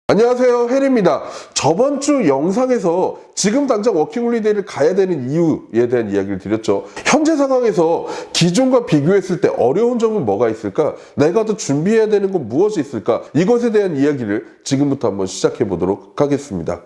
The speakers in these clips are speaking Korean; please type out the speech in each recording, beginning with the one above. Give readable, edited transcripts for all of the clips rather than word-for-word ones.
안녕하세요, 혜리입니다. 저번 주 영상에서 지금 당장 워킹홀리데이를 가야 되는 이유에 대한 이야기를 드렸죠. 현재 상황에서 기존과 비교했을 때 어려운 점은 뭐가 있을까? 내가 더 준비해야 되는 건 무엇이 있을까? 이것에 대한 이야기를 지금부터 한번 시작해 보도록 하겠습니다.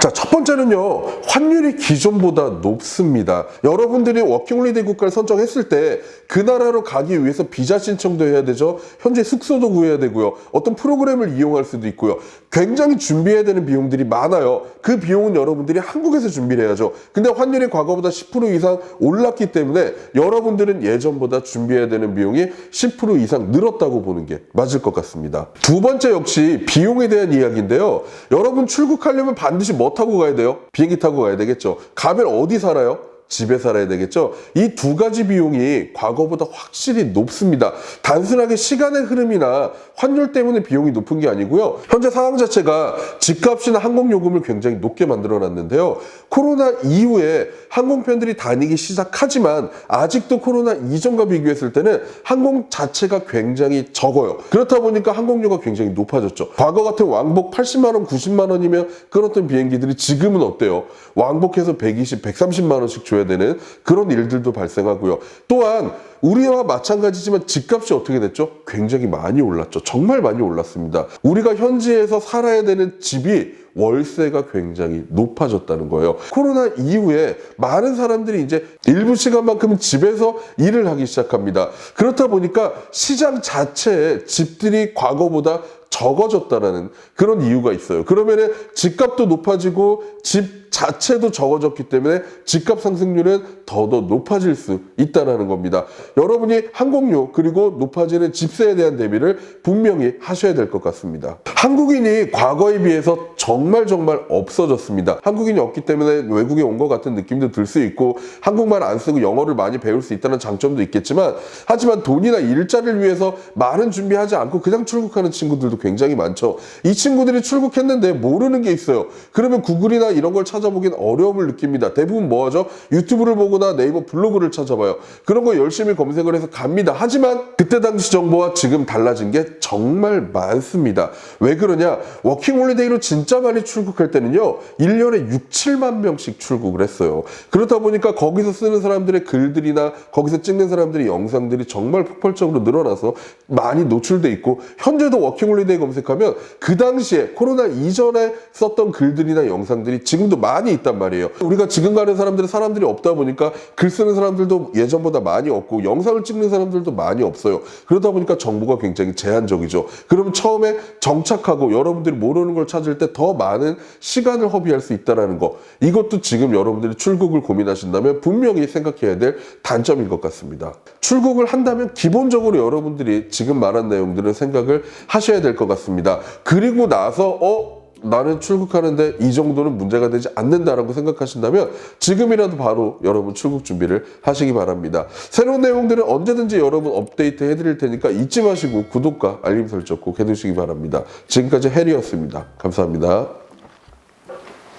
자, 첫 번째는요, 환율이 기존보다 높습니다. 여러분들이 워킹홀리데이 국가를 선정했을 때 그 나라로 가기 위해서 비자 신청도 해야 되죠. 현재 숙소도 구해야 되고요. 어떤 프로그램을 이용할 수도 있고요. 굉장히 준비해야 되는 비용들이 많아요. 그 비용은 여러분들이 한국에서 준비를 해야죠. 근데 환율이 과거보다 10% 이상 올랐기 때문에 여러분들은 예전보다 준비해야 되는 비용이 10% 이상 늘었다고 보는 게 맞을 것 같습니다. 두 번째 역시 비용에 대한 이야기인데요. 여러분 출국하려면 반드시 뭐 타고 가야 돼요? 비행기 타고 가야 되겠죠. 가면 어디 살아요? 집에 살아야 되겠죠. 이 두 가지 비용이 과거보다 확실히 높습니다. 단순하게 시간의 흐름이나 환율 때문에 비용이 높은 게 아니고요. 현재 상황 자체가 집값이나 항공요금을 굉장히 높게 만들어 놨는데요. 코로나 이후에 항공편들이 다니기 시작하지만 아직도 코로나 이전과 비교했을 때는 항공 자체가 굉장히 적어요. 그렇다 보니까 항공료가 굉장히 높아졌죠. 과거 같은 왕복 80만 원, 90만 원이면 끌었던 비행기들이 지금은 어때요? 왕복해서 120, 130만 원씩 줘야 되는 그런 일들도 발생하고요. 또한 우리와 마찬가지지만 집값이 어떻게 됐죠? 굉장히 많이 올랐죠. 정말 많이 올랐습니다. 우리가 현지에서 살아야 되는 집이 월세가 굉장히 높아졌다는 거예요. 코로나 이후에 많은 사람들이 이제 일부 시간만큼은 집에서 일을 하기 시작합니다. 그렇다 보니까 시장 자체에 집들이 과거보다 적어졌다는 그런 이유가 있어요. 그러면은 집값도 높아지고 집 자체도 적어졌기 때문에 집값 상승률은 더더 높아질 수 있다는 겁니다. 여러분이 항공료 그리고 높아지는 집세에 대한 대비를 분명히 하셔야 될 것 같습니다. 한국인이 과거에 비해서 정말 없어졌습니다. 한국인이 없기 때문에 외국에 온 것 같은 느낌도 들 수 있고 한국말 안 쓰고 영어를 많이 배울 수 있다는 장점도 있겠지만 하지만 돈이나 일자리를 위해서 많은 준비하지 않고 그냥 출국하는 친구들도 굉장히 많죠. 이 친구들이 출국했는데 모르는 게 있어요. 그러면 구글이나 이런 걸 찾아보긴 어려움을 느낍니다. 대부분 뭐 하죠? 유튜브를 보거나 네이버 블로그를 찾아봐요. 그런 거 열심히 검색을 해서 갑니다. 하지만 그때 당시 정보와 지금 달라진 게 정말 많습니다. 왜 그러냐? 워킹홀리데이로 진짜 많이 출국할 때는요 1년에 6, 7만 명씩 출국을 했어요. 그렇다 보니까 거기서 쓰는 사람들의 글들이나 거기서 찍는 사람들의 영상들이 정말 폭발적으로 늘어나서 많이 노출돼 있고 현재도 워킹홀리데이 검색하면 그 당시에 코로나 이전에 썼던 글들이나 영상들이 지금도 많이 있단 말이에요. 우리가 지금 가는 사람들은 사람들이 없다 보니까 글 쓰는 사람들도 예전보다 많이 없고 영상을 찍는 사람들도 많이 없어요. 그러다 보니까 정보가 굉장히 제한적이죠. 그러면 처음에 정착하고 여러분들이 모르는 걸 찾을 때 더 많은 시간을 허비할 수 있다는 거, 이것도 지금 여러분들이 출국을 고민하신다면 분명히 생각해야 될 단점인 것 같습니다. 출국을 한다면 기본적으로 여러분들이 지금 말한 내용들은 생각을 하셔야 될 것 같습니다. 그리고 나서 나는 출국하는데 이 정도는 문제가 되지 않는다라고 생각하신다면 지금이라도 바로 여러분 출국 준비를 하시기 바랍니다. 새로운 내용들은 언제든지 여러분 업데이트 해드릴 테니까 잊지 마시고 구독과 알림 설정 꼭 해두시기 바랍니다. 지금까지 혜리였습니다. 감사합니다.